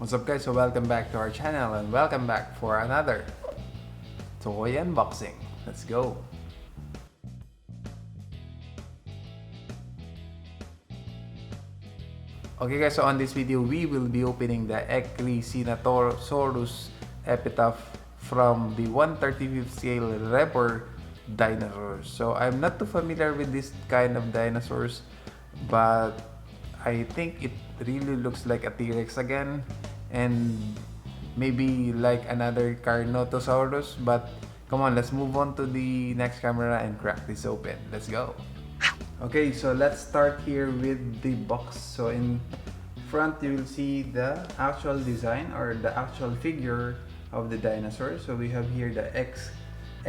What's up guys, so welcome back to our channel and welcome back for another toy unboxing. Let's go! Okay guys, so on this video we will be opening the Ekrixinatosaurus Epitaph from the 1/35th scale Rebor dinosaurs. So I'm not too familiar with this kind of dinosaurs, but I think it really looks like a T-Rex again, and maybe like another Carnotaurus. But come on, let's move on to the next camera and crack this open. Let's go. Okay, so let's start here with the box. So in front you will see the actual design or the actual figure of the dinosaur. So we have here the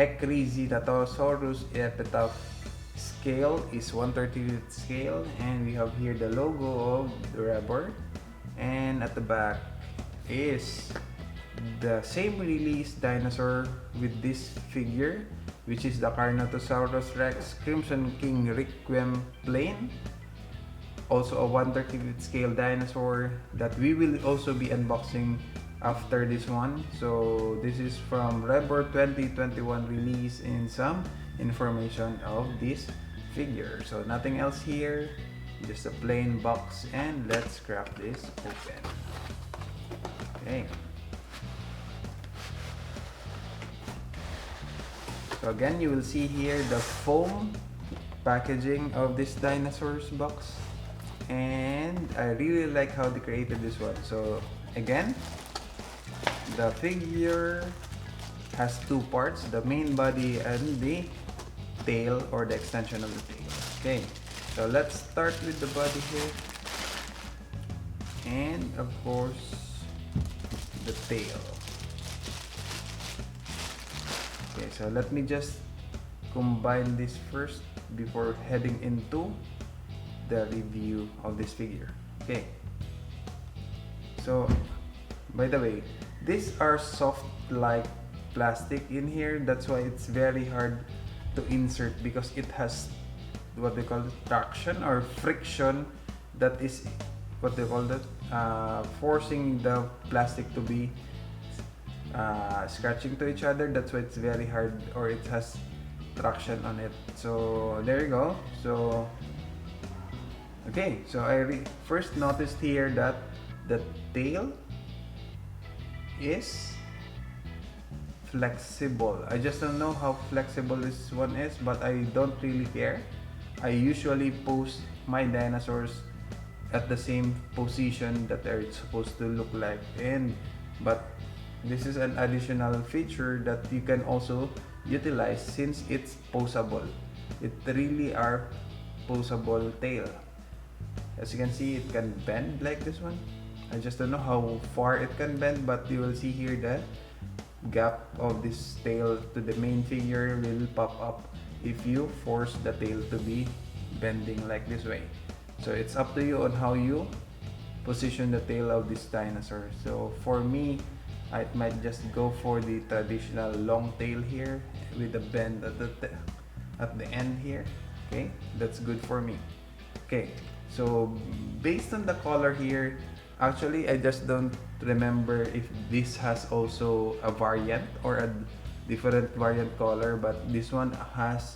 Ekrixinatosaurus Epitaph. Scale is 1/35th scale, and we have here the logo of the Rebor, and at the back is the same release dinosaur with this figure, which is the Carnotaurus Rex Crimson King Requiem Plain, also a 1/35th scale dinosaur that we will also be unboxing after this one. So this is from Rebor 2021 release and some information of this figure. So nothing else here, just a plain box, and let's crack this open. Okay. So again, you will see here the foam packaging of this dinosaur's box, and I really like how they created this one. So again, the figure has two parts, the main body and the tail, or the extension of the tail. Okay, so let's start with the body here, and of course the tail. Okay, so let me just combine this first before heading into the review of this figure. Okay, so by the way, these are soft like plastic in here, that's why it's very hard to insert, because it has what they call traction or friction, that is what they call that, forcing the plastic to be scratching to each other. That's why it's very hard, or it has traction on it. So there you go. So okay, so I first noticed here that the tail is flexible. I just don't know how flexible this one is, but I don't really care. I usually pose my dinosaurs at the same position that they're supposed to look like, but this is an additional feature that you can also utilize since it's posable. It really are posable tail. As you can see, it can bend like this one. I just don't know how far it can bend, but you will see here that gap of this tail to the main figure will pop up if you force the tail to be bending like this way. So it's up to you on how you position the tail of this dinosaur. So for me, I might just go for the traditional long tail here with the bend at the end here. Okay, that's good for me. Okay, so based on the color here, actually, I just don't remember if this has also a variant or a different variant color, but this one has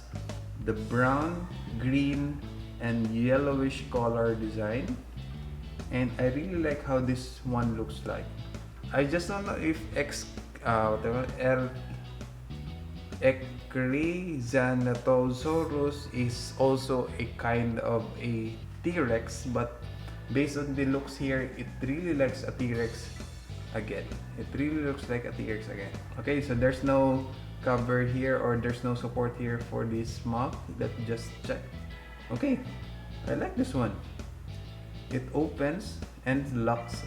the brown, green, and yellowish color design, and I really like how this one looks like. I just don't know if Ekrixinatosaurus is also a kind of a T-Rex, but based on the looks here, it really looks a T-Rex again. It really looks like a T-Rex again. Okay, so there's no cover here, or there's no support here for this mouth. Let's just check. Okay, I like this one. It opens and locks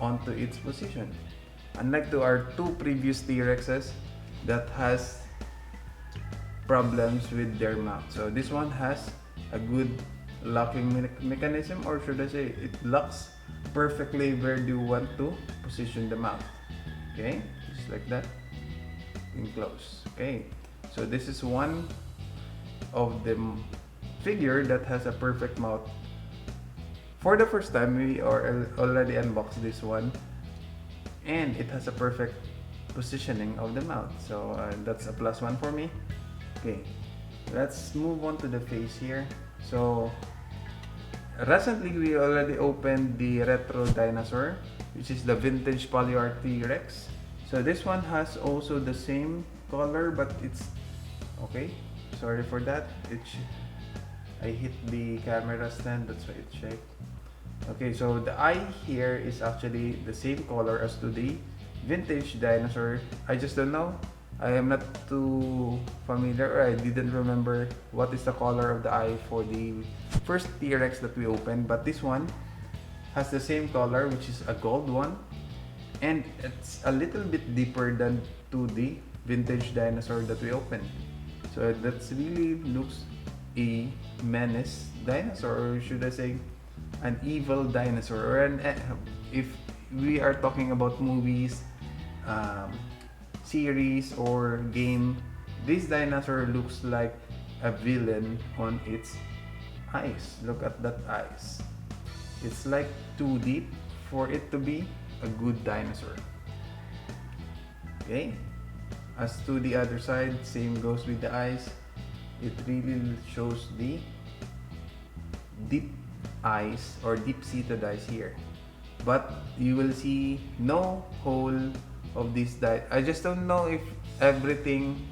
onto its position. Unlike to our two previous T-Rexes that has problems with their mouth. So this one has a good locking mechanism, or should I say it locks perfectly where you want to position the mouth. Okay, just like that, and close. Okay, so this is one of the figure that has a perfect mouth For the first time, we are already unboxed this one, and it has a perfect positioning of the mouth, so that's a plus one for me. Okay, let's move on to the face here. So recently we already opened the retro dinosaur, which is the vintage polyart T-Rex. So this one has also the same color, but it's okay, sorry for that. I hit the camera stand, that's why it shakes. Okay, so the eye here is actually the same color as to the vintage dinosaur. I just don't know. I am not too familiar, or I didn't remember what is the color of the eye for the first T-Rex that we opened, but this one has the same color, which is a gold one, and it's a little bit deeper than to the vintage dinosaur that we opened. So that's really looks a menace dinosaur, or should I say an evil dinosaur, or if we are talking about movies, series or game, this dinosaur looks like a villain on its eyes. Look at that eyes. It's like too deep for it to be a good dinosaur. Okay, as to the other side, same goes with the eyes. It really shows the deep eyes or deep-seated eyes here, but you will see no hole of this I just don't know if everything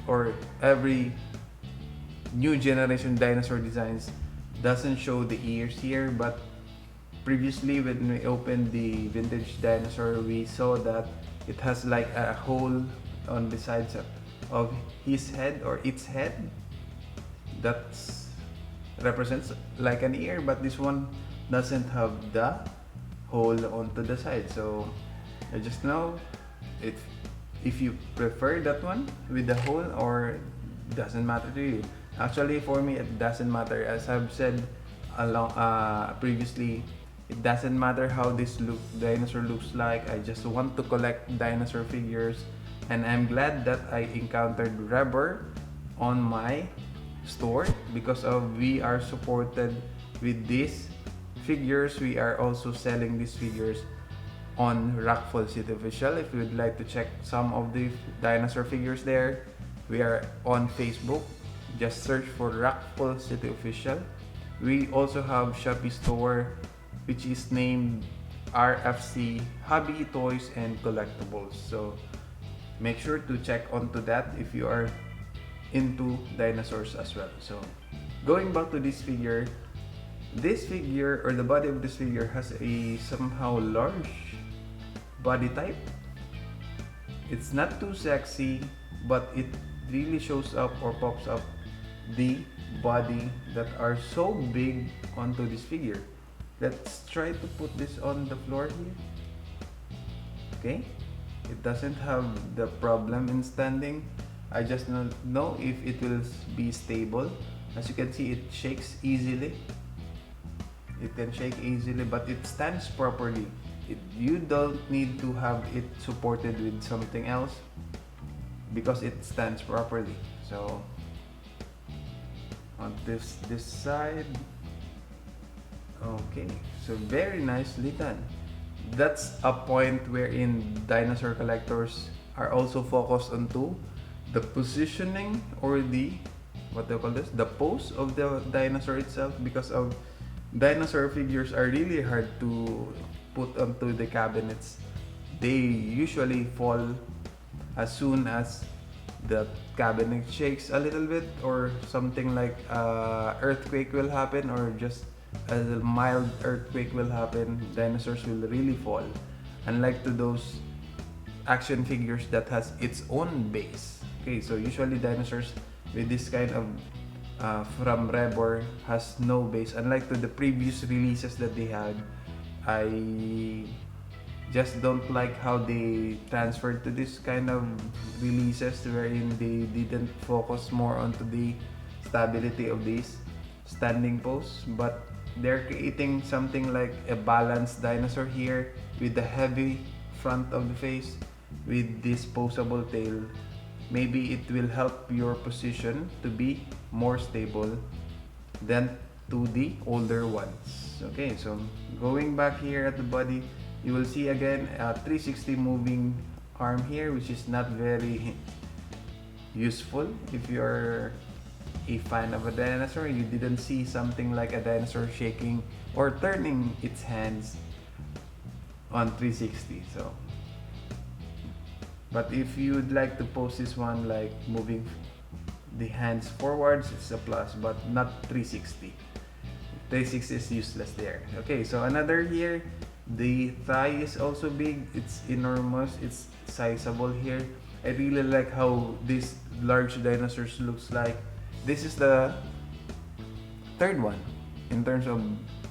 or every new generation dinosaur designs doesn't show the ears here, but previously when we opened the vintage dinosaur, we saw that it has like a hole on the sides of his head or its head that represents like an ear, but this one doesn't have the hole onto the side. So I just know if you prefer that one with the hole or doesn't matter to you. Actually, for me, it doesn't matter. As I've said previously, it doesn't matter how this dinosaur looks like. I just want to collect dinosaur figures, and I'm glad that I encountered Rebor on my store because we are supported with these figures. We are also selling these figures on Rockfall City Official. If you would like to check some of the dinosaur figures there, we are on Facebook. Just search for Rockfall City Official. We also have Shopee store, which is named RFC Hobby Toys and Collectibles. So make sure to check onto that if you are into dinosaurs as well. So going back to this figure or the body of this figure has a somehow large body type. It's not too sexy, but it really shows up or pops up the body that are so big onto this figure. Let's try to put this on the floor here. Okay, it doesn't have the problem in standing. I just don't know if it will be stable. As you can see, it shakes easily. It can shake easily, but it stands properly. You don't need to have it supported with something else because it stands properly. So on this side, okay, so very nicely done. That's a point wherein dinosaur collectors are also focused onto the positioning or the what do you call this, the pose of the dinosaur itself, because of dinosaur figures are really hard to put onto the cabinets. They usually fall as soon as the cabinet shakes a little bit, or something like earthquake will happen, or just a mild earthquake will happen. Dinosaurs will really fall, unlike to those action figures that has its own base. Okay, so usually dinosaurs with this kind of from Rebor has no base, unlike to the previous releases that they had. I just don't like how they transferred to this kind of releases wherein they didn't focus more onto the stability of these standing pose, but they're creating something like a balanced dinosaur here with the heavy front of the face with this posable tail. Maybe it will help your position to be more stable. Then to the older ones. Okay, so going back here at the body, you will see again a 360 moving arm here, which is not very useful if you're a fan of a dinosaur. You didn't see something like a dinosaur shaking or turning its hands on 360. So, but if you'd like to pose this one like moving the hands forwards, it's a plus, but not 360. 360 is useless there. Okay, so another here, the thigh is also big. It's enormous. It's sizable here. I really like how this large dinosaurs looks like. This is the third one in terms of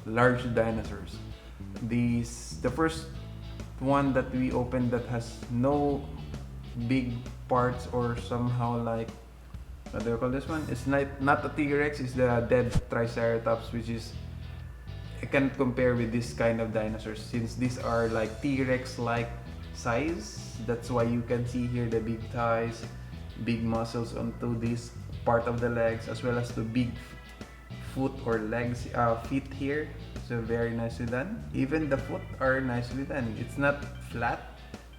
large dinosaurs. The first one that we opened that has no big parts, or somehow like, what do you call this one? It's not a T-Rex, it's the dead Triceratops, which is, I can't compare with this kind of dinosaurs since these are like T-Rex like size. That's why you can see here the big thighs, big muscles onto this part of the legs, as well as the big foot or legs, feet here. So very nicely done. Even the foot are nicely done. It's not flat.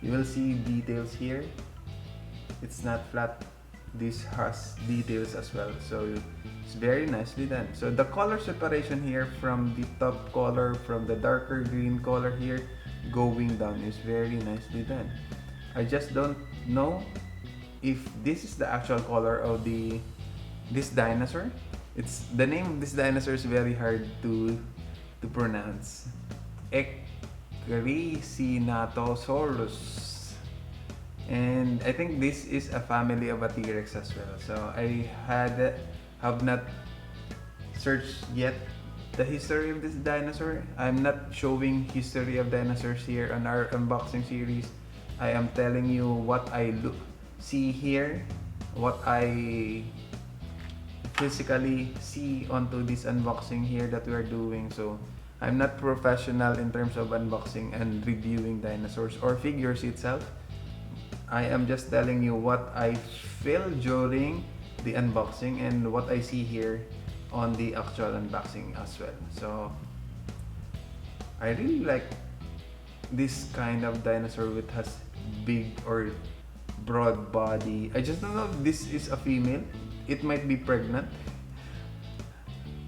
You will see details here. It's not flat. This has details as well. So it's very nicely done. So the color separation here from the top color, from the darker green color here, going down is very nicely done. I just don't know if this is the actual color of this dinosaur. It's the name of this dinosaur is very hard to pronounce. Ekrixinatosaurus. And I think this is a family of a T-Rex as well. So I have not searched yet the history of this dinosaur. I'm not showing history of dinosaurs here on our unboxing series. I am telling you what I see here, what I physically see onto this unboxing here that we are doing. So I'm not professional in terms of unboxing and reviewing dinosaurs or figures itself. I am just telling you what I feel during the unboxing and what I see here on the actual unboxing as well. So I really like this kind of dinosaur which has big or broad body. I just don't know if this is a female. It might be pregnant.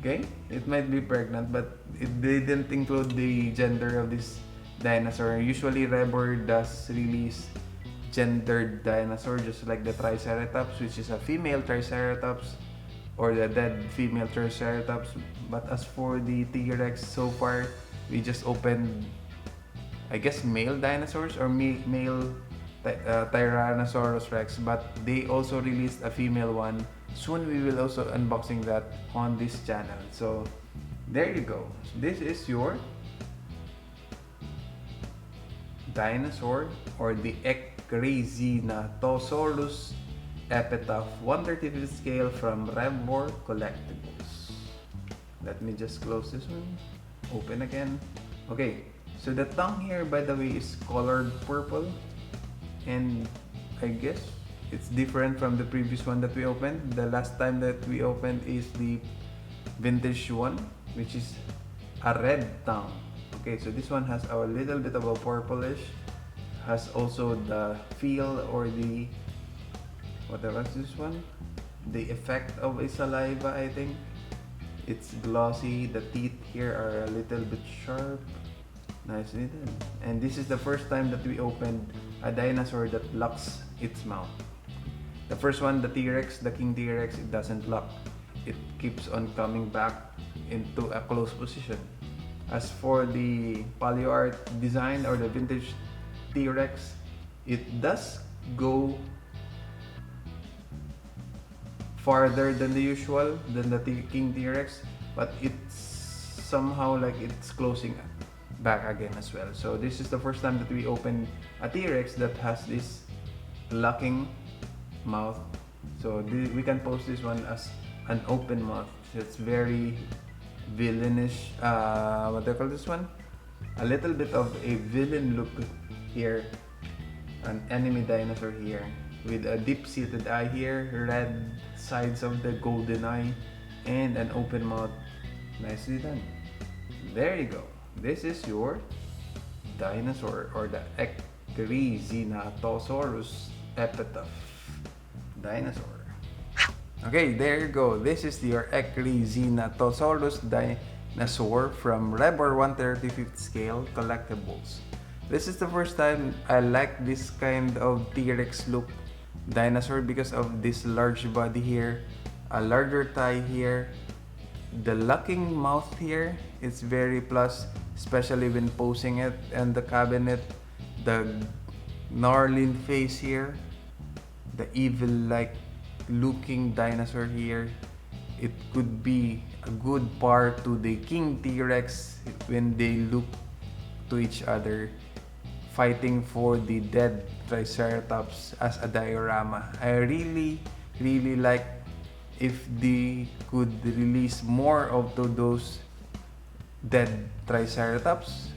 Okay, it might be pregnant, but it didn't include the gender of this dinosaur. Usually Rebor does release gendered dinosaur, just like the Triceratops, which is a female Triceratops, or the dead female Triceratops. But as for the T-Rex, so far we just opened, I guess, male dinosaurs or male Tyrannosaurus Rex, but they also released a female one. Soon we will also unboxing that on this channel. So there you go. This is your dinosaur, or the Ekrixinatosaurus Epitaph 1/35 scale from Rebor Collectibles. Let me just close this one. Open again. Okay, so the tongue here, by the way, is colored purple, and I guess it's different from the previous one that we opened. The last time that we opened is the vintage one, which is a red tongue. Okay, so this one has a little bit of a purplish, has also the feel or the, whatever is this one, the effect of a saliva. I think it's glossy. The teeth here are a little bit sharp. Nicely done. And this is the first time that we opened a dinosaur that locks its mouth. The first one, the T-Rex, the King T-Rex, it doesn't lock. It keeps on coming back into a closed position. As for the PAWER design or the vintage T-Rex, it does go farther than the usual, than the King T-Rex, but it's somehow like it's closing back again as well. So this is the first time that we open a T-Rex that has this locking mouth. So we can post this one as an open mouth. It's very villainish. What do you call this one? A little bit of a villain look here. An enemy dinosaur here with a deep-seated eye here, red sides of the golden eye, and an open mouth Nicely done. There you go. This is your dinosaur, or the Ekrixinatosaurus Epitaph dinosaur. Okay, there you go. This is your Ekrixinatosaurus dinosaur from Rebor 135th scale collectibles. This is the first time I like this kind of T-Rex look dinosaur because of this large body here, a larger thigh here, the locking mouth here. It's very plus, especially when posing it, and the cabinet, the gnarling face here, the evil like looking dinosaur here. It could be a good part to the King T-Rex when they look to each other, fighting for the dead Triceratops as a diorama. I really like if they could release more of those dead Triceratops.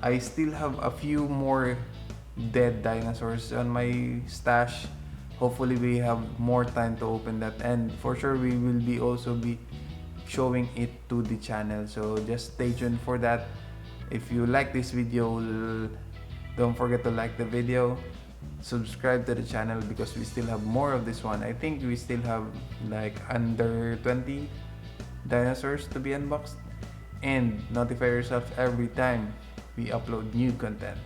I still have a few more dead dinosaurs on my stash. Hopefully we have more time to open that, and for sure we will be also be showing it to the channel, so just stay tuned for that. If you like this video, don't forget to like the video, subscribe to the channel because we still have more of this one. I think we still have like under 20 dinosaurs to be unboxed, and notify yourself every time we upload new content.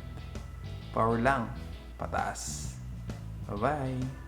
Power lang, pataas. Bye bye.